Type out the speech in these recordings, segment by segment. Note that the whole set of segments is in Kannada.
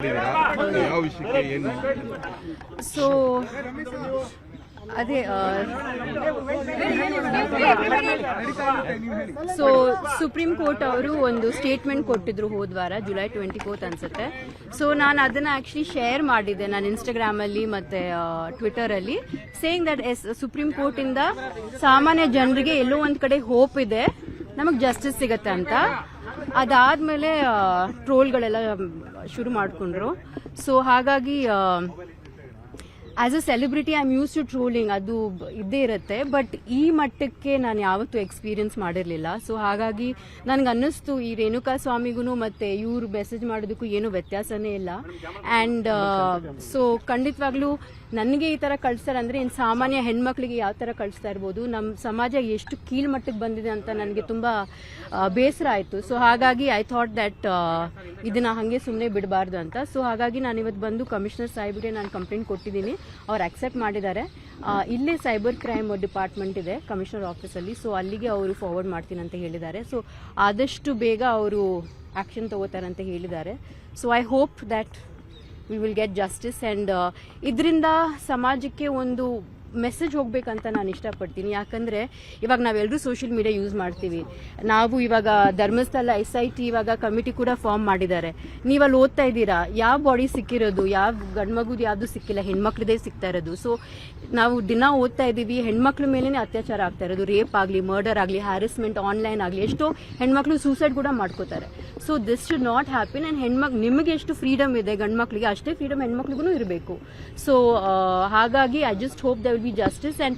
ಯಾವ ವಿಷಯಕ್ಕೆ ಏನು ಸೊ ಅದೇ ಸೊ ಸುಪ್ರೀಂ ಕೋರ್ಟ್ ಅವರು ಒಂದು ಸ್ಟೇಟ್ಮೆಂಟ್ ಕೊಟ್ಟಿದ್ರು ಹೋದ ವಾರ ಜುಲೈ 24 ಅನ್ಸುತ್ತೆ. ಸೊ ನಾನು ಅದನ್ನ ಆಕ್ಚುಲಿ ಶೇರ್ ಮಾಡಿದ್ದೆ ನಾನು ಇನ್ಸ್ಟಾಗ್ರಾಮಲ್ಲಿ ಮತ್ತೆ ಟ್ವಿಟರಲ್ಲಿ, ಸೇಯಿಂಗ್ ದಟ್ ಸುಪ್ರೀಂ ಕೋರ್ಟ್ ಇಂದ ಸಾಮಾನ್ಯ ಜನರಿಗೆ ಎಲ್ಲೋ ಒಂದ್ ಕಡೆ ಹೋಪ್ ಇದೆ ನಮಗ್ ಜಸ್ಟಿಸ್ ಸಿಗತ್ತೆ ಅಂತ. ಅದಾದ್ಮೇಲೆ ಟ್ರೋಲ್ಗಳೆಲ್ಲ ಶುರು ಮಾಡ್ಕೊಂಡ್ರು. ಸೊ ಹಾಗಾಗಿ as a celebrity I am use to trolling, ಅದು ಇದ್ದೇ ಇರುತ್ತೆ. ಬಟ್ ಈ ಮಟ್ಟಕ್ಕೆ ನಾನು ಯಾವತ್ತೂ ಎಕ್ಸ್ಪೀರಿಯನ್ಸ್ ಮಾಡಿರಲಿಲ್ಲ. ಸೊ ಹಾಗಾಗಿ ನನಗೆ ಅನ್ನಿಸ್ತು ಈ ರೇಣುಕಾ ಸ್ವಾಮಿಗೂ ಮತ್ತೆ ಇವ್ರು ಮೆಸೇಜ್ ಮಾಡೋದಕ್ಕೂ ಏನೂ ವ್ಯತ್ಯಾಸನೇ ಇಲ್ಲ. ಆ್ಯಂಡ್ ಸೊ ಖಂಡಿತವಾಗ್ಲೂ ನನಗೆ ಈ ಥರ ಕಳಿಸ್ತಾರೆ ಅಂದರೆ ಇನ್ನು ಸಾಮಾನ್ಯ ಹೆಣ್ಮಕ್ಳಿಗೆ ಯಾವ ಥರ ಕಳಿಸ್ತಾ ಇರ್ಬೋದು, ನಮ್ಮ ಸಮಾಜ ಎಷ್ಟು ಕೀಳ್ಮಟ್ಟಕ್ಕೆ ಬಂದಿದೆ ಅಂತ ನನಗೆ ತುಂಬ ಬೇಸರ ಆಯಿತು. ಸೊ ಹಾಗಾಗಿ ಐ ಥಾಟ್ ದ್ಯಾಟ್ ಇದನ್ನು ಹಾಗೆ ಸುಮ್ಮನೆ ಬಿಡಬಾರ್ದು ಅಂತ. ಸೊ ಹಾಗಾಗಿ ನಾನು ಇವತ್ತು ಬಂದು ಕಮಿಷನರ್ ಸಾಹೇಬ್ಗೆ ನಾನು ಕಂಪ್ಲೇಂಟ್ ಕೊಟ್ಟಿದ್ದೀನಿ, ಅವ್ರು ಅಕ್ಸೆಪ್ಟ್ ಮಾಡಿದ್ದಾರೆ. ಇಲ್ಲೇ ಸೈಬರ್ ಕ್ರೈಮ್ ಡಿಪಾರ್ಟ್ಮೆಂಟ್ ಇದೆ ಕಮಿಷನರ್ ಆಫೀಸಲ್ಲಿ, ಸೊ ಅಲ್ಲಿಗೆ ಅವರು ಫಾರ್ವರ್ಡ್ ಮಾಡ್ತೀನಿ ಅಂತ ಹೇಳಿದ್ದಾರೆ. ಸೊ ಆದಷ್ಟು ಬೇಗ ಅವರು ಆ್ಯಕ್ಷನ್ ತಗೋತಾರೆ ಅಂತ ಹೇಳಿದ್ದಾರೆ. So I hope that we will get justice. And ಇದರಿಂದ ಸಮಾಜಕ್ಕೆ ಒಂದು ಮೆಸೇಜ್ ಹೋಗ್ಬೇಕಂತ ನಾನು ಇಷ್ಟಪಡ್ತೀನಿ. ಯಾಕಂದರೆ ಇವಾಗ ನಾವೆಲ್ಲರೂ ಸೋಷಿಯಲ್ ಮೀಡಿಯಾ ಯೂಸ್ ಮಾಡ್ತೀವಿ. ನಾವು ಇವಾಗ ಧರ್ಮಸ್ಥಳ SIT ಇವಾಗ ಕಮಿಟಿ ಕೂಡ ಫಾರ್ಮ್ ಮಾಡಿದ್ದಾರೆ. ನೀವಲ್ಲಿ ಓದ್ತಾ ಇದ್ದೀರಾ, ಯಾವ ಬಾಡಿ ಸಿಕ್ಕಿರೋದು, ಯಾವ ಗಂಡ್ಮಗುದು ಯಾವುದು ಸಿಕ್ಕಿಲ್ಲ, ಹೆಣ್ಮಕ್ಳದೇ ಸಿಗ್ತಾ ಇರೋದು. ಸೊ ನಾವು ದಿನ ಓದ್ತಾ ಇದ್ದೀವಿ, ಹೆಣ್ಮಕ್ಳ ಮೇಲೇ ಅತ್ಯಾಚಾರ ಆಗ್ತಾ ಇರೋದು, ರೇಪ್ ಆಗಲಿ, ಮರ್ಡರ್ ಆಗಲಿ, ಹ್ಯಾರಸ್ಮೆಂಟ್ ಆನ್ಲೈನ್ ಆಗಲಿ, ಎಷ್ಟೋ ಹೆಣ್ಮಕ್ಳು ಸೂಸೈಡ್ ಕೂಡ ಮಾಡ್ಕೋತಾರೆ. So this should not happen. And ನಿಮಗೆ ಎಷ್ಟು ಫ್ರೀಡಮ್ ಇದೆ ಗಂಡ್ಮಕ್ಳಿಗೆ, ಅಷ್ಟೇ ಫ್ರೀಡಮ್ ಹೆಣ್ಮಕ್ಳಿಗೂ ಇರಬೇಕು. ಸೊ ಹಾಗಾಗಿ I just hope the B justice. And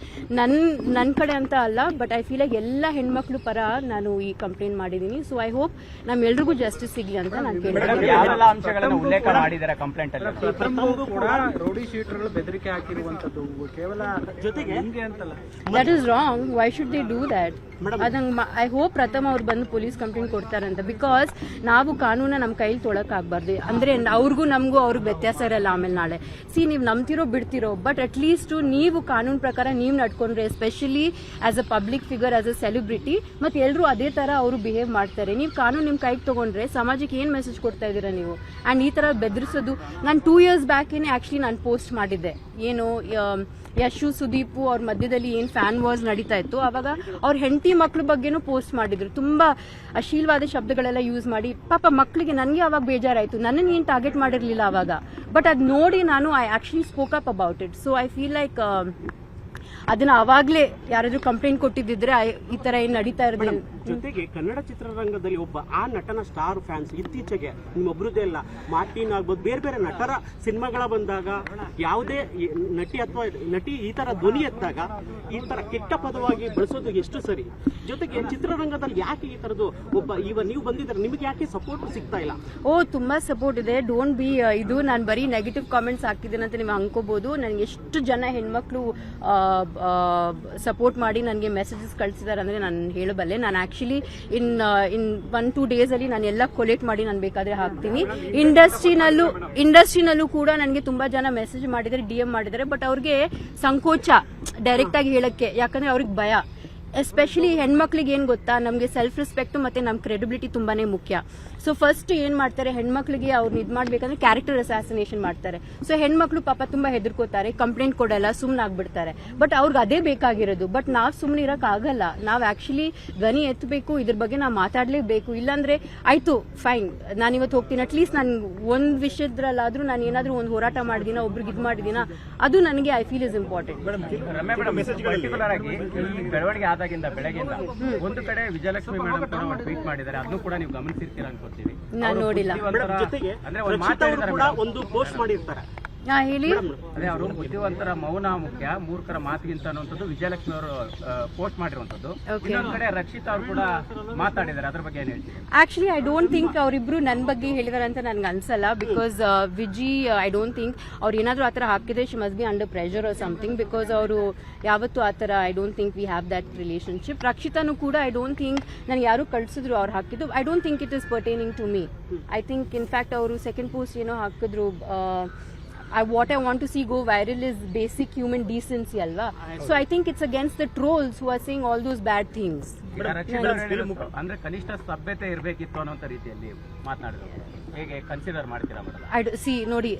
ನನ್ನ ಕಡೆ ಅಂತ ಅಲ್ಲ, ಬಟ್ ಐ ಫೀಲ್ ಲೈಕ್ ಎಲ್ಲ ಹೆಣ್ಮಕ್ಳು ಪರ ನಾನು ಈ ಕಂಪ್ಲೇಂಟ್ ಮಾಡಿದ್ದೀನಿ. ಸೊ ಐ ಹೋಪ್ ನಮ್ಮೆಲ್ರಿಗೂ ಜಸ್ಟಿಸ್ ಸಿಗ್ಲಿ ಅಂತ ನಾನು ಕೇಳ್ತೀನಿ. That is wrong. Why should they do that? ಅದಂಗೆ ಐ ಹೋಪ್ ಪ್ರಥಮ ಅವ್ರು ಬಂದು ಪೊಲೀಸ್ ಕಂಪ್ಲೇಂಟ್ ಕೊಡ್ತಾರಂತ. ಬಿಕಾಸ್ ನಾವು ಕಾನೂನ ನಮ್ಮ ಕೈಲಿ ತೊಳಕಾಗಬಾರ್ದು. ಅಂದ್ರೆ ಅವ್ರಿಗೂ ನಮಗೂ ಅವ್ರಿಗೆ ವ್ಯತ್ಯಾಸ ಇರಲ್ಲ ಆಮೇಲೆ ನಾಳೆ. ನೀವು ನಂಬ್ತಿರೋ ಬಿಡ್ತಿರೋ, ಬಟ್ ಅಟ್ ಲೀಸ್ಟ್ ನೀವು ಕಾನೂನು ಪ್ರಕಾರ ನೀವು ನಡ್ಕೊಂಡ್ರೆ, especially as a public figure, as a celebrity, ಮತ್ತೆ ಎಲ್ಲರೂ ಅದೇ ತರ ಅವರು ಬಿಹೇವ್ ಮಾಡ್ತಾರೆ. ನೀವು ಕಾನೂನು ನಿಮ್ಮ ಕೈಗೆ ತಗೊಂಡ್ರೆ ಸಮಾಜಕ್ಕೆ ಏನ್ ಮೆಸೇಜ್ ಕೊಡ್ತಾ ಇದ್ದೀರಾ ನೀವು? ಅಂಡ್ ಈ ತರ ಬೆದರಿಸೋದು, ನಾನು 2 years ಬ್ಯಾಕೇನೆ ಆಕ್ಚುಲಿ ನಾನು ಪೋಸ್ಟ್ ಮಾಡಿದ್ದೆ. ಏನು ಯಶು ಸುದೀಪ್ ಅವ್ರ ಮಧ್ಯದಲ್ಲಿ ಏನ್ ಫ್ಯಾನ್ ವಾರ್ಸ್ ನಡೀತಾ ಇತ್ತು, ಅವಾಗ ಅವ್ರ ಹೆಂಡತಿ ಮಕ್ಳ ಬಗ್ಗೆನೂ ಪೋಸ್ಟ್ ಮಾಡಿದ್ರು. ತುಂಬಾ ಅಶ್ಲೀಲವಾದ ಶಬ್ದಗಳೆಲ್ಲ ಯೂಸ್ ಮಾಡಿ. ಪಾಪ ಮಕ್ಕಳಿಗೆ ನನಗೆ ಅವಾಗ ಬೇಜಾರಾಯ್ತು, ನನ್ನನ್ನು ಏನ್ ಟಾರ್ಗೆಟ್ ಮಾಡಿರ್ಲಿಲ್ಲ ಅವಾಗ. ಬಟ್ ಅದ್ ನೋಡಿ ನಾನು I actually spoke up about it. So I feel like ಅದನ್ನ ಅವಾಗ್ಲೇ ಯಾರಾದ್ರೂ ಕಂಪ್ಲೇಂಟ್ ಕೊಟ್ಟಿದ್ದಿದ್ರೆ ಈ ತರ ಏನ್ ನಡೀತಾ ಇರೋದು. ಜೊತೆಗೆ ಕನ್ನಡ ಚಿತ್ರರಂಗದಲ್ಲಿ ಒಬ್ಬ ಆ ನಟನ ಸ್ಟಾರ್ ಫ್ಯಾನ್ಸ್ ಇತ್ತೀಚೆಗೆ ನಿಮ್ಮೊಬ್ರದ್ದೇ ಅಲ್ಲ, ಮಾರ್ಟಿನ್ ಆಗ್ಬೋದು, ಬೇರೆ ಬೇರೆ ನಟರ ಸಿನಿಮಾಗಳ ಬಂದಾಗ ಯಾವುದೇ ನಟಿ ಅಥವಾ ನಟಿ ಈ ತರ ಧ್ವನಿ ಎತ್ತಾಗ ಈ ತರ ಕೆಟ್ಟ ಪದವಾಗಿ ಬಳಸೋದು ಎಷ್ಟು ಸರಿ? ಜೊತೆಗೆ ಚಿತ್ರರಂಗದಲ್ಲಿ ಯಾಕೆ ಈ ತರದ್ದು ನೀವು ಬಂದಿದ್ರೆ ನಿಮಗೆ ಯಾಕೆ ಸಪೋರ್ಟ್ ಸಿಗ್ತಾ ಇಲ್ಲ? ತುಂಬಾ ಸಪೋರ್ಟ್ ಇದೆ. ಡೋಂಟ್ ಬಿ ಇದು ನಾನು ಬರೀ ನೆಗೆಟಿವ್ ಕಾಮೆಂಟ್ಸ್ ಹಾಕಿದ್ದೇನೆ ಅಂತ ನೀವು ಅನ್ಕೋಬಹುದು. ನನಗೆ ಎಷ್ಟು ಜನ ಹೆಣ್ಮಕ್ಳು ಸಪೋರ್ಟ್ ಮಾಡಿ ನನಗೆ ಮೆಸೇಜಸ್ ಕಳಿಸಿದ್ದಾರೆ ಅಂದ್ರೆ ನಾನು ಹೇಳಬಲ್ಲೆ. ನಾನು ಆಕ್ಚುಲಿ ಇನ್ 1-2 days ಅಲ್ಲಿ ನಾನು ಎಲ್ಲ ಕೊಲೆಕ್ಟ್ ಮಾಡಿ ನಾನು ಬೇಕಾದ್ರೆ ಹಾಕ್ತೀನಿ. ಇಂಡಸ್ಟ್ರಿನಲ್ಲೂ ಕೂಡ ನನಗೆ ತುಂಬಾ ಜನ ಮೆಸೇಜ್ ಮಾಡಿದ್ದಾರೆ, DM ಮಾಡಿದ್ದಾರೆ. ಬಟ್ ಅವ್ರಿಗೆ ಸಂಕೋಚ ಡೈರೆಕ್ಟ್ ಆಗಿ ಹೇಳಕ್ಕೆ, ಯಾಕಂದ್ರೆ ಅವ್ರಿಗೆ ಭಯ. ಎಸ್ಪೆಷಲಿ ಹೆಣ್ಮಕ್ಳಿಗೆ ಏನ್ ಗೊತ್ತಾ, ನಮಗೆ ಸೆಲ್ಫ್ ರೆಸ್ಪೆಕ್ಟ್ ಮತ್ತೆ ನಮ್ಮ ಕ್ರೆಡಿಬಿಲಿಟಿ ತುಂಬಾನೇ ಮುಖ್ಯ. ಸೊ ಫಸ್ಟ್ ಏನ್ ಮಾಡ್ತಾರೆ, ಹೆಣ್ಮಕ್ಳಿಗೆ ಅವ್ರನ್ನ ಇದ್ ಮಾಡ್ಬೇಕಂದ್ರೆ ಕ್ಯಾರೆಕ್ಟರ್ ಅಸಾಸಿನೇಷನ್ ಮಾಡ್ತಾರೆ. ಸೊ ಹೆಣ್ಮಕ್ಳು ಪಾಪ ತುಂಬಾ ಹೆದರ್ಕೋತಾರೆ, ಕಂಪ್ಲೇಂಟ್ ಕೊಡಲ್ಲ, ಸುಮ್ನೆ ಆಗ್ಬಿಡ್ತಾರೆ. ಬಟ್ ಅವ್ರಿಗೆ ಅದೇ ಬೇಕಾಗಿರೋದು. ಬಟ್ ನಾವ್ ಸುಮ್ನೆ ಇರಕ್ ಆಗಲ್ಲ. ನಾವ್ ಆಕ್ಚುಲಿ ಧ್ವನಿ ಎತ್ತಬೇಕು, ಇದ್ರ ಬಗ್ಗೆ ನಾವು ಮಾತಾಡ್ಲೇಬೇಕು. ಇಲ್ಲಾಂದ್ರೆ ಆಯ್ತು ಫೈನ್, ನಾನು ಇವತ್ತು ಹೋಗ್ತೀನಿ, ಅಟ್ಲೀಸ್ಟ್ ನಾನು ಒಂದ್ ವಿಷಯದ್ರಲ್ಲಾದ್ರೂ ನಾನು ಏನಾದ್ರೂ ಒಂದು ಹೋರಾಟ ಮಾಡಿದೀನ, ಒಬ್ರಿಗೆ ಇದ್ ಮಾಡಿದೀನ, ಅದು ನನಗೆ ಐ ಫೀಲ್ ಇಸ್ ಇಂಪಾರ್ಟೆಂಟ್. ಬೆಳಗ್ಗೆಯಿಂದ ಒಂದು ಕಡೆ ವಿಜಯಲಕ್ಷ್ಮಿ ಮೇಡಮ್ ಕೂಡ ಟ್ವೀಟ್ ಮಾಡಿದ್ದಾರೆ, ಅದನ್ನು ಕೂಡ ನೀವು ಗಮನಿಸಿರ್ತೀರಾ ಅನ್ಕೋತೀವಿ. ನಾನು ನೋಡಿಲ್ಲ. ಜೊತೆಗೆ ಒಂದು ಪೋಸ್ಟ್ ಮಾಡಿರ್ತಾರೆ, ಹೇಳಿ. ಅದೇ ಅವರು ಬುದ್ಧಿವಂತರ ಮೌನ ಮುಖ್ಯ, ಮೂರ್ಖರ ಮಾತಿಗಿಂತ ಅನ್ನುವಂಥದ್ದು ವಿಜಯಲಕ್ಷ್ಮಿ ಅವರು ಪೋಸ್ಟ್ ಮಾಡಿರುವಂತದ್ದು. ಇನ್ನೊಂದು ಕಡೆ ರಕ್ಷಿತಾ ಅವರು ಕೂಡ ಮಾತಾಡಿದ್ದಾರೆ, ಅದ್ರ ಬಗ್ಗೆ ಏನ್ ಹೇಳ್ತೀವಿ? ಆಕ್ಚುಲಿ ಐ ಡೋಂಟ್ ಥಿಂಕ್ ಅವರಿಬ್ರು ನನ್ನ ಬಗ್ಗೆ ಹೇಳಿದಾರೆ ಅಂತ ನನ್ಗೆ ಅನ್ಸಲ್ಲ. Because Viji I don't think ಅವ್ರು ಏನಾದ್ರು ಆತರ ಹಾಕಿದ್ರೆ she must be under pressure or something. Because ಅವರು ಯಾವತ್ತೂ ಆತರ I don't think we have that relationship. ರಕ್ಷಿತಾನು ಕೂಡ ಐ ಡೋಂಟ್ ಥಿಂಕ್ ನನಗೆ ಯಾರು ಕಳ್ಸಿದ್ರು ಅವ್ರು ಹಾಕಿದ್ದು. I don't think it is pertaining to me. I think in fact ಅವರು ಸೆಕೆಂಡ್ ಪೋಸ್ಟ್ ಏನೋ ಹಾಕಿದ್ರು, what I want to see go viral is basic human decency alva. So I think it's against the trolls who are saying all those bad things. ಅಂದ್ರೆ ಕನಿಷ್ಠ ಸಭ್ಯತೆ ಇರಬೇಕಿತ್ತು ಅನ್ನೋ ರೀತಿಯಲ್ಲಿ ಮಾತನಾಡಿದ್ರು. ಹೇಗೆ ಕನ್ಸಿಡರ್ ಮಾಡ್ತೀರಾ ಮೇಡಮ್? ನೋಡಿ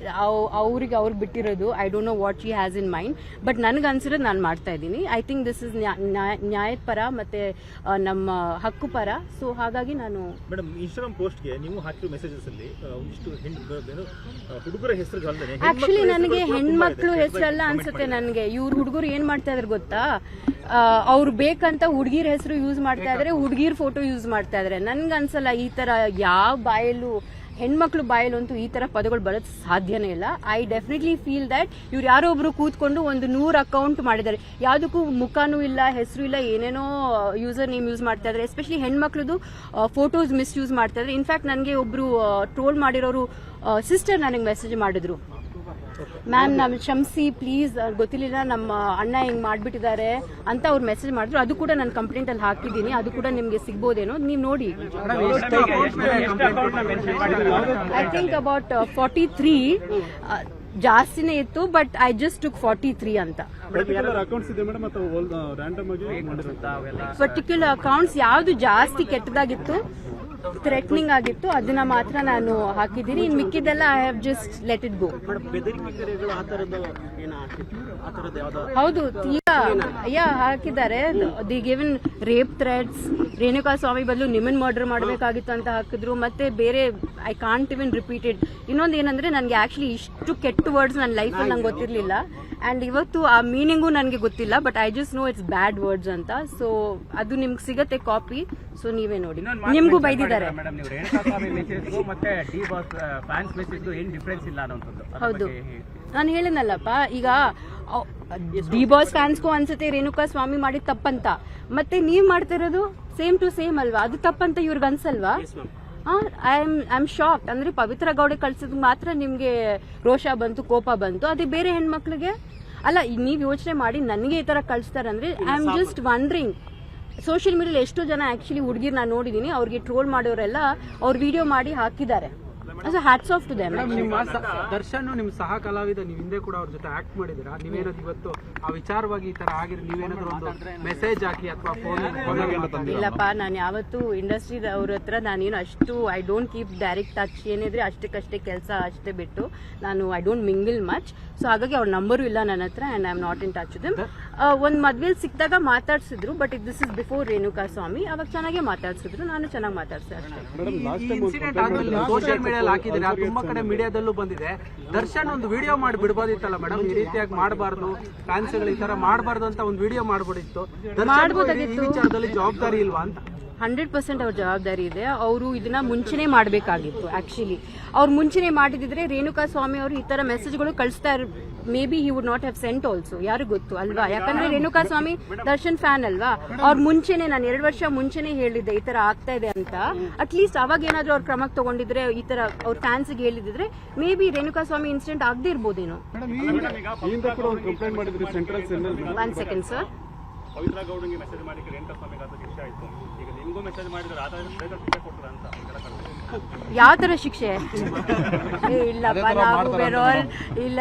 ಅವ್ರಿಗೆ ಬಿಟ್ಟಿರೋದು I don't know what she has in mind, but ನನಗೆ ಅನ್ಸಿರೋದು ನಾನು ಮಾಡ್ತಾ ಇದ್ದೀನಿ. ಐ ಥಿಂಕ್ ದಿಸ್ ಇಸ್ ನ್ಯಾಯದ ಪರ ಮತ್ತೆ ನಮ್ಮ ಹಕ್ಕು ಪರ. ಸೊ ಹಾಗಾಗಿ ನಾನು ಮೇಡಮ್ ಇನ್ಸ್ಟಾಗ್ರಾಮ್ ಪೋಸ್ಟ್ಗೆ ನೀವು ಹಾಕಿರೋ ಮೆಸೇಜಸ್ ಅಲ್ಲಿ ಒಂದಿಷ್ಟು ಹುಡುಗರ ಹೆಸರು ಆಕ್ಚುಲಿ ನನಗೆ ಹೆಣ್ಮಕ್ಳು ಹೆಸರಲ್ಲ ಅನ್ಸುತ್ತೆ. ನನಗೆ ಇವ್ರು ಹುಡುಗರು ಏನ್ ಮಾಡ್ತಾ ಇದಾರೆ ಗೊತ್ತಾ, ಅವ್ರು ಬೇಕಂತ ಹುಡುಗಿರ ಹೆಸರು ಯೂಸ್ ಮಾಡ್ತಾ ಇದಾರೆ, ಹುಡುಗಿರ್ ಫೋಟೋ ಯೂಸ್ ಮಾಡ್ತಾ ಇದಾರೆ. ನನ್ಗೆ ಅನ್ಸಲ್ಲ ಈ ತರ ಯಾವ ಬಾಯಲ್ಲೂ ಹೆಣ್ಮಕ್ಳು ಬಾಯಲ್ಲಂತೂ ಈ ತರ ಪದಗಳು ಬರೋದು ಸಾಧ್ಯನೇ ಇಲ್ಲ. ಐ ಡೆಫಿನೆಟ್ಲಿ ಫೀಲ್ ದಟ್ ಇವ್ರು ಯಾರೋ ಒಬ್ರು ಕೂತ್ಕೊಂಡು ಒಂದು 100 ಅಕೌಂಟ್ ಮಾಡಿದ್ದಾರೆ, ಯಾವ್ದಕ್ಕೂ ಮುಖನೂ ಇಲ್ಲ, ಹೆಸರು ಇಲ್ಲ, ಏನೇನೋ ಯೂಸರ್ ನೇಮ್ ಯೂಸ್ ಮಾಡ್ತಾ ಇದ್ದಾರೆ. ಎಸ್ಪೆಷಲಿ ಹೆಣ್ಮಕ್ಳದು ಫೋಟೋಸ್ ಮಿಸ್ಯೂಸ್ ಮಾಡ್ತಾ ಇದ್ದಾರೆ. ಇನ್ಫ್ಯಾಕ್ಟ್ ನನಗೆ ಒಬ್ರು ಟ್ರೋಲ್ ಮಾಡಿರೋರು ಸಿಸ್ಟರ್ ನನಗೆ ಮೆಸೇಜ್ ಮಾಡಿದ್ರು, ಮ್ಯಾಮ್ ನಮ್ ಕ್ಷಮಿಸಿ ಪ್ಲೀಸ್, ಗೊತ್ತಿಲ್ಲ ನಮ್ಮ ಅಣ್ಣ ಹಿಂಗ್ ಮಾಡ್ಬಿಟ್ಟಿದ್ದಾರೆ ಅಂತ ಅವ್ರು ಮೆಸೇಜ್ ಮಾಡಿದ್ರು. ಅದು ಕೂಡ ನಾನು ಕಂಪ್ಲೇಂಟ್ ಅಲ್ಲಿ ಹಾಕಿದ್ದೀನಿ, ಅದು ಕೂಡ ನಿಮ್ಗೆ ಸಿಗ್ಬೋದೇನೋ, ನೀವು ನೋಡಿ. ಐ ಥಿಂಕ್ ಅಬೌಟ್ 43 ಜಾಸ್ತಿನೇ ಇತ್ತು, ಬಟ್ ಐ ಜಸ್ಟ್ ಟುಕ್ 43 ಅಂತ. ಪರ್ಟಿಕ್ಯುಲರ್ ಅಕೌಂಟ್ಸ್ ಯಾವ್ದು ಜಾಸ್ತಿ ಕೆಟ್ಟದಾಗಿತ್ತು, ಥ್ರೆಟ್ನಿಂಗ್ ಆಗಿತ್ತು, ಅದನ್ನ ಮಾತ್ರ ನಾನು ಹಾಕಿದ್ದೀನಿ. ಇನ್ ಮಿಕ್ಕಿದೆಲ್ಲ I have just let it go. ಹೌದು, ಹಾಕಿದ್ದಾರೆ. The given rape threats, Renuka Swamy ಬದಲು ನಿಮ್ಮನ್ ಮರ್ಡರ್ ಮಾಡಬೇಕಾಗಿತ್ತು ಅಂತ ಹಾಕಿದ್ರು. ಮತ್ತೆ ಬೇರೆ I can't even repeat it. ಇನ್ನೊಂದು ಏನಂದ್ರೆ ನನಗೆ ಆಕ್ಚುಲಿ ಇಷ್ಟು ಕೆಟ್ಟ ವರ್ಡ್ಸ್ ನನ್ನ ಲೈಫಲ್ಲಿ ನಂಗೆ ಗೊತ್ತಿರಲಿಲ್ಲ, ಅಂಡ್ ಇವತ್ತು ಆ ಮೀನಿಂಗು ನನಗೆ ಗೊತ್ತಿಲ್ಲ, but I just know it's bad words ಅಂತ. ಸೊ ಅದು ನಿಮ್ಗೆ ಸಿಗತ್ತೆ ಕಾಪಿ, ಸೊ ನೀವೇ ನೋಡಿ. ನಿಮ್ಗೂ ಬೈದಿದ್ದಾರೆ. ಹೌದು, ನಾನು ಹೇಳಿನಲ್ಲಪ್ಪ, ಈಗ ಡಿ ಬಾಸ್ ಫ್ಯಾನ್ಸ್ಗೂ ಅನ್ಸುತ್ತೆ ರೇಣುಕಾ ಸ್ವಾಮಿ ಮಾಡಿದ ತಪ್ಪಂತ, ಮತ್ತೆ ನೀವ್ ಮಾಡ್ತಿರೋದು ಸೇಮ್ ಟು ಸೇಮ್ ಅಲ್ವಾ, ಅದು ತಪ್ಪಂತ ಇವ್ರಿಗೆ ಅನ್ಸಲ್ವಾ? I am shocked. ಅಂದ್ರೆ ಪವಿತ್ರ ಗೌಡೆ ಕಳ್ಸಿದ್ ಮಾತ್ರ ನಿಮ್ಗೆ ರೋಷ ಬಂತು, ಕೋಪ ಬಂತು, ಅದೇ ಬೇರೆ ಹೆಣ್ಮಕ್ಳಿಗೆ ಅಲ್ಲ. ನೀವ್ ಯೋಚನೆ ಮಾಡಿ, ನನಗೆ ಈ ತರ ಕಳ್ಸ್ತಾರಂದ್ರೆ I am just wondering. Social ಮೀಡಿಯಾದಲ್ಲಿ ಎಷ್ಟೋ ಜನ ಆಕ್ಚುಲಿ ಹುಡುಗಿರ್ ನಾನು ನೋಡಿದೀನಿ, ಅವ್ರಿಗೆ ಟ್ರೋಲ್ ಮಾಡೋರೆಲ್ಲ ಅವ್ರ ವಿಡಿಯೋ ಮಾಡಿ ಹಾಕಿದ್ದಾರೆ. Hats off to them. ನಿಮ್ಮ ದರ್ಶನ್ ನಿಮ್ ಸಹ ಕಲಾವಿದ, ನೀವು ಹಿಂದೆ ಕೂಡ ಅವ್ರ ಜೊತೆ ಆಕ್ಟ್ ಮಾಡಿದಿರಾ. ನೀವೇನಾದ್ರು ಇವತ್ತು ಆ ವಿಚಾರವಾಗಿ ಈ ತರ ಆಗಿರಿ, ನೀವೇನಾದ್ರು ಒಂದು ಮೆಸೇಜ್ ಹಾಕಿ ಅಥವಾ ಫೋನ್? ಇಲ್ಲಪ್ಪ, ನಾನು ಯಾವತ್ತು ಇಂಡಸ್ಟ್ರಿ ಅವ್ರ ಹತ್ರ ನಾನೇನು ಅಷ್ಟು I don't keep direct touch. ಏನಿದ್ರೆ ಅಷ್ಟಕ್ಕಷ್ಟೇ ಕೆಲಸ ಅಷ್ಟೇ ಬಿಟ್ಟು ನಾನು I don't mingle much. So ಹಾಗಾಗಿ ಅವ್ರ ನಂಬರು ಇಲ್ಲ ನನ್ನ ಹತ್ರ, and I am not in touch with them. ಒಂದ್ ಮದ್ವೆಲ್ ಸಿಕ್ಕಿದಾಗ ಮಾತಾಡ್ಸಿದ್ರು, but this is before Renuka Swamy. ಅವಾಗ ಚೆನ್ನಾಗೇ ಮಾತಾಡ್ಸಿದ್ರು, ನಾನು ಚೆನ್ನಾಗಿ ಮಾತಾಡ್ಸಿದೆ ಅಷ್ಟೇ. ಇನ್ಸಿಡೆಂಟ್ ಆದ್ಮೇಲೆ ಸೋಷಿಯಲ್ ಮೀಡಿಯಾ ಹಾಕಿದ್ರೆ ತುಂಬಾ ಕಡೆ ಮೀಡಿಯಾದಲ್ಲೂ ಬಂದಿದೆ. ದರ್ಶನ್ ಒಂದು ವಿಡಿಯೋ ಮಾಡಿ ಬಿಡಬಹುದಿತ್ತಲ್ಲ ಮೇಡಮ್, ಈ ರೀತಿಯಾಗಿ ಮಾಡಬಾರ್ದು, ಫ್ಯಾನ್ಸ್ಗಳು ಈ ತರ ಮಾಡಬಾರ್ದು ಅಂತ ಒಂದು ವಿಡಿಯೋ ಮಾಡಬಹುದಿತ್ತು. ಈ ವಿಚಾರದಲ್ಲಿ ಜವಾಬ್ದಾರಿ ಇಲ್ವಾ ಅಂತ? 100% ಅವ್ರ ಜವಾಬ್ದಾರಿ ಇದೆ. ಅವರು ಇದನ್ನ ಮುಂಚೆನೆ ಮಾಡಬೇಕಾಗಿತ್ತು. ಆಕ್ಚುಲಿ ಅವ್ರು ಮುಂಚೆನೆ ಮಾಡಿದಿದ್ರೆ ರೇಣುಕಾ ಸ್ವಾಮಿ ಅವರು ಈ ತರ ಮೆಸೇಜ್ಗಳು ಕಳಿಸ್ತಾ may be he would not have scent also. ಯಾರು ಗೊತ್ತು ಅಲ್ವಾ? ಯಾಕಂದ್ರೆ ರೇಣುಕಾ ಸ್ವಾಮಿ ದರ್ಶನ್ ಫ್ಯಾನ್ ಅಲ್ವಾ. ಅವ್ರ ಮುಂಚೆನೆ, ನಾನು 2 ವರ್ಷ ಮುಂಚೆನೆ ಹೇಳಿದ್ದೆ ಈ ತರ ಆಗ್ತಾ ಇದೆ ಅಂತ. ಅಟ್ಲೀಸ್ಟ್ ಅವಾಗ ಏನಾದ್ರು ಅವ್ರ ಕ್ರಮಕ್ಕೆ ತಗೊಂಡಿದ್ರೆ, ಈ ತರ ಅವ್ರ ಫ್ಯಾನ್ಸ್ ಹೇಳಿದ್ರೆ maybe Renuka Swami incident ಆಗದೆ ಇರ್ಬೋದೇನೋ. 1 ಸೆಕೆಂಡ್ ಸರ್. ಪವಿತ್ರ ಗೌಡಂಗೆ ಮೆಸೇಜ್ ಮಾಡಿ ರೇಣುಕಾ ಸ್ವಾಮಿಗೆ ಅದು ಶಿಕ್ಷೆ ಆಯ್ತು, ಈಗ ನಿಮಗೂ ಮೆಸೇಜ್ ಮಾಡಿದ್ರೆ ಶಿಕ್ಷೆ ಕೊಟ್ಟರು ಅಂತ ಯಾವ ತರ ಶಿಕ್ಷೆ? ಇಲ್ಲಪ್ಪ, ನಾವು ಬೇರೋಲ್ ಇಲ್ಲ.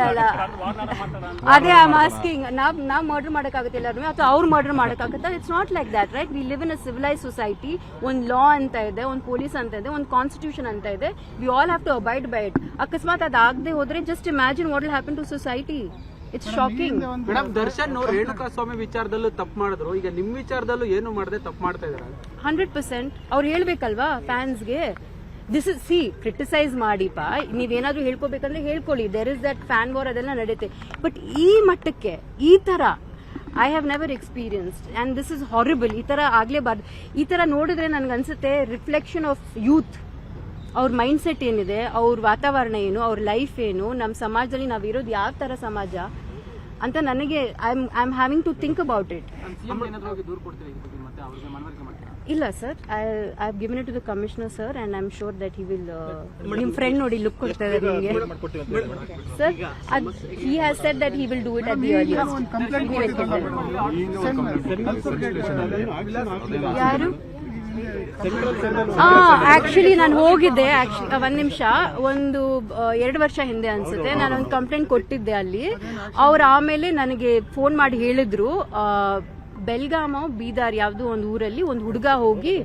ಅದೇ ಐ ಆಮ್ ಆಸ್ಕಿಂಗ್, ನಾವ್ ಮರ್ಡರ್ ಮಾಡಕ್ಕಾಗುತ್ತೆ ಎಲ್ಲರೂ ಅಥವಾ ಅವ್ರು ಮರ್ಡರ್ ಮಾಡಕ್ಕಾಗತ್ತಾ? It's not like that, right? We live in a civilise society. ಒಂದು ಲಾ ಅಂತ ಇದೆ, ಒಂದು ಪೊಲೀಸ್ ಅಂತ ಇದೆ, ಒಂದು ಕಾನ್ಸ್ಟಿಟ್ಯೂಷನ್ ಅಂತ ಇದೆ. We all have to abide by it. ಅಕಸ್ಮಾತ್ ಅದಾಗದೆ ಹೋದ್ರೆ just imagine what will happen to society. It's shocking. Madam, Darshan Renuka Swamy ವಿಚಾರದಲ್ಲೂ ತಪ್ಪು ಮಾಡಿದ್ರು, ಈಗ ನಿಮ್ ವಿಚಾರದಲ್ಲೂ ಏನು ಮಾಡದೆ ತಪ್ಪು ಮಾಡ್ತಾ ಇದಾರೆ? 100% ಅವ್ರು ಹೇಳ್ಬೇಕಲ್ವಾ ಫ್ಯಾನ್ಸ್ಗೆ. ದಿಸ್ ಇಸ್ ಕ್ರಿಟಿಸೈಸ್ ಮಾಡಿಪ್ಪ, ನೀವೇನಾದ್ರೂ ಹೇಳ್ಕೋಬೇಕಂದ್ರೆ ಹೇಳ್ಕೊಳ್ಳಿ, there is that fan war, ಅದೆಲ್ಲ ನಡೆಯುತ್ತೆ. ಬಟ್ ಈ ಮಟ್ಟಕ್ಕೆ ಈ ತರ I have never experienced, and this is horrible. ಈ ತರ ಆಗ್ಲೇಬಾರ್ದು. ಈ ತರ ನೋಡಿದ್ರೆ ನನ್ಗನ್ಸುತ್ತೆ ರಿಫ್ಲೆಕ್ಷನ್ ಆಫ್ ಯೂತ್. ಅವ್ರ ಮೈಂಡ್ ಸೆಟ್ ಏನಿದೆ, ಅವ್ರ ವಾತಾವರಣ ಏನು, ಅವ್ರ ಲೈಫ್ ಏನು, ನಮ್ಮ ಸಮಾಜದಲ್ಲಿ ನಾವಿರೋದು ಯಾವ ತರ ಸಮಾಜ ಅಂತ ನನಗೆ I am having to think about it. ಇಲ್ಲ sir, I have given it to the commissioner sir, and I am sure that he will. ನಿಮ್ ಫ್ರೆಂಡ್ ನೋಡಿ ಲುಕ್ ಕೊಡ್ತಾ ಇದ್ದಾರೆ ನಿಮಗೆ sir. He has said that he will do it at the earliest. ಯಾರು? ಆಕ್ಚುಲಿ ನಾನು ಹೋಗಿದ್ದೆ. ಒಂದ್ ನಿಮಿಷ, 2 ವರ್ಷ ಹಿಂದೆ ಅನ್ಸುತ್ತೆ, ನಾನೊಂದು ಕಂಪ್ಲೇಂಟ್ ಕೊಟ್ಟಿದ್ದೆ ಅಲ್ಲಿ. ಅವ್ರು ಆಮೇಲೆ ನನಗೆ ಫೋನ್ ಮಾಡಿ ಹೇಳಿದ್ರು, ಬೆಲ್ಗಾಮೋ ಬೀದಾರ್ ಯಾವುದೋ ಒಂದು ಊರಲ್ಲಿ ಒಂದು ಹುಡುಗ ಹೋಗಿ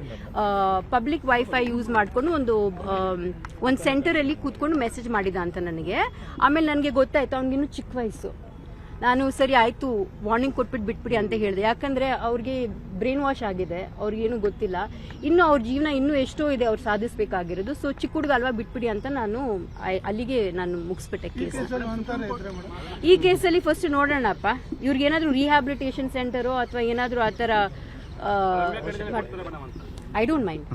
ಪಬ್ಲಿಕ್ ವೈಫೈ ಯೂಸ್ ಮಾಡಿಕೊಂಡು ಒಂದು ಸೆಂಟರಲ್ಲಿ ಕೂತ್ಕೊಂಡು ಮೆಸೇಜ್ ಮಾಡಿದ ಅಂತ ನನಗೆ. ಆಮೇಲೆ ನನಗೆ ಗೊತ್ತಾಯ್ತು ಅವ್ನಿಗಿನ್ನೂ ಚಿಕ್ಕ ವಯಸ್ಸು. ನಾನು ಸರಿ ಆಯಿತು ವಾರ್ನಿಂಗ್ ಕೊಟ್ಬಿಟ್ಟು ಬಿಟ್ಬಿಡಿ ಅಂತ ಹೇಳಿದೆ. ಯಾಕಂದರೆ ಅವ್ರಿಗೆ ಬ್ರೈನ್ ವಾಶ್ ಆಗಿದೆ, ಅವ್ರಿಗೇನು ಗೊತ್ತಿಲ್ಲ, ಇನ್ನು ಅವ್ರ ಜೀವನ ಇನ್ನೂ ಎಷ್ಟೋ ಇದೆ ಅವ್ರು ಸಾಧಿಸಬೇಕಾಗಿರೋದು. ಸೊ ಚಿಕ್ಕ ಹುಡುಗ ಅಲ್ವಾ ಬಿಟ್ಬಿಡಿ ಅಂತ ನಾನು ಅಲ್ಲಿಗೆ ನಾನು ಮುಗಿಸ್ಬಿಟ್ಟೆ ಕೇಸ್. ಈ ಕೇಸಲ್ಲಿ ಫಸ್ಟ್ ನೋಡೋಣಪ್ಪ, ಇವ್ರಿಗೇನಾದರೂ ರಿಹ್ಯಾಬಿಲಿಟೇಷನ್ ಸೆಂಟರು ಅಥವಾ ಏನಾದರೂ ಆ ಥರ ಐ ಡೋಂಟ್ ಮೈಂಡ್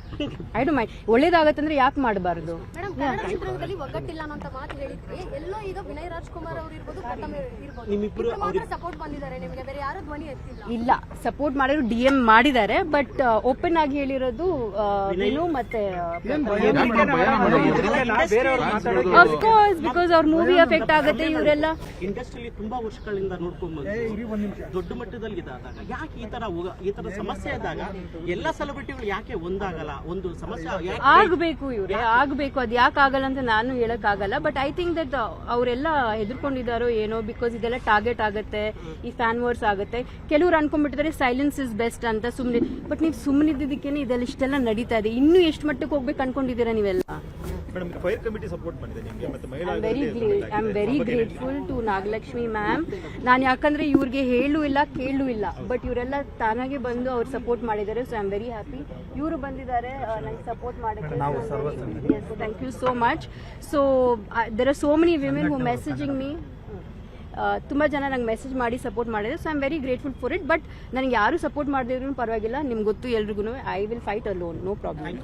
ಒಳ್ಳೇದಾಗತ್ತಂದ್ರೆ ಯಾಕೆ ಮಾಡಬಾರ್ದು. ಮೇಡಮ್, ಕನ್ನಡ ಚಿತ್ರರಂಗದಲ್ಲಿ ಒಗ್ಗಟ್ಟಿಲ್ಲ ಅನ್ನೋ ಮಾತು ಹೇಳಿದ್ರಿ. ಎಲ್ಲೋ ಈಗ ವಿನಯ್ ರಾಜ್ಕುಮಾರ್ ಅವರು ಇರ್ಬೋದು, ಪ್ರಥಮ್ ಇರ್ಬೋದು, ಮಾತ್ರ ಸಪೋರ್ಟ್ ಬಂದಿದ್ದಾರೆ ನಿಮಗೆ, ಬೇರೆ ಯಾರು ಧ್ವನಿ ಎತ್ತಿಲ್ಲ. ಇಲ್ಲ, ಸಪೋರ್ಟ್ ಮಾಡಿದ್ರು DM ಮಾಡಿದ್ದಾರೆ, ಬಟ್ ಓಪನ್ ಆಗಿ ಹೇಳಿರೋದು ವಿನು ಮತ್ತೆ ಅಫ್ಕೋರ್ಸ್ ಬಿಕಾಸ್ ಅವ್ರ ಮೂವಿ ಎಫೆಕ್ಟ್ ಆಗುತ್ತೆ. ಇವರೆಲ್ಲ ಇಂಡಸ್ಟ್ರಿಯಲ್ಲಿ ತುಂಬಾ ವರ್ಷಗಳಿಂದ ನೋಡ್ಕೊಂಡ್ ದೊಡ್ಡ ಮಟ್ಟದಲ್ಲಿ ಇದಾದಾಗ ಯಾಕೆ ಈ ತರ ಸಮಸ್ಯೆ ಆದಾಗ ಎಲ್ಲ ಸೆಲೆಬ್ರಿಟಿಗಳು ಯಾಕೆ ಒಂದಾಗಲ್ಲ? ಒಂದು ಸಮಸ್ಯೆ ಆಗ್ಬೇಕು, ಇವ್ರೆ ಆಗ್ಬೇಕು. ಅದ್ ಯಾಕೆ ಆಗಲ್ಲ ಅಂತ ನಾನು ಹೇಳಕ್ ಆಗಲ್ಲ. ಬಟ್ ಐ ಥಿಂಕ್ ದಟ್ ಅವರೆಲ್ಲ ಹೆದರ್ಕೊಂಡಿದ್ದಾರೋ ಏನೋ, ಬಿಕಾಸ್ ಇದೆಲ್ಲ ಟಾರ್ಗೆಟ್ ಆಗುತ್ತೆ, ಈ ಫ್ಯಾನ್ ವರ್ಸ್ ಆಗುತ್ತೆ. ಕೆಲವ್ರು ಅನ್ಕೊಂಡ್ಬಿಟ್ಟಿದ್ದಾರೆ ಸೈಲೆನ್ಸ್ ಇಸ್ ಬೆಸ್ಟ್ ಅಂತ ಸುಮ್ಮನೆ. ಬಟ್ ನೀವು ಸುಮ್ಮನಿದ್ದಕ್ಕೇನೆ ಇದೆಲ್ಲ ಇಷ್ಟೆಲ್ಲ ನಡೀತಾ ಇದೆ. ಇನ್ನೂ ಎಷ್ಟು ಮಟ್ಟಕ್ಕೆ ಹೋಗ್ಬೇಕು ಅನ್ಕೊಂಡಿದ್ದೀರಾ ನೀವೆಲ್ಲ? I am very grateful to Nagalakshmi ma'am. ನಾನು ಯಾಕಂದ್ರೆ ಇವ್ರಿಗೆ ಹೇಳು ಇಲ್ಲ ಕೇಳು ಇಲ್ಲ, ಬಟ್ ಇವರೆಲ್ಲ ತಾನಾಗೆ ಬಂದು ಅವ್ರು ಸಪೋರ್ಟ್ ಮಾಡಿದ್ದಾರೆ. So I am very happy. ಇವರು ಬಂದಿದ್ದಾರೆ ನಂಗೆ ಸಪೋರ್ಟ್ ಮಾಡೋಕ್ಕೆ. Yes, thank you so much. So there are so many women who messaging me. ತುಂಬ ಜನ ನಂಗೆ ಮೆಸೇಜ್ ಮಾಡಿ ಸಪೋರ್ಟ್ ಮಾಡಿದ್ರು. So I am very grateful for it. But ನನಗೆ ಯಾರು ಸಪೋರ್ಟ್ ಮಾಡದಿದ್ರು ಪರವಾಗಿಲ್ಲ, ನಿಮ್ಗೆ ಗೊತ್ತು ಎಲ್ರಿಗೂ. I will fight alone, no problem.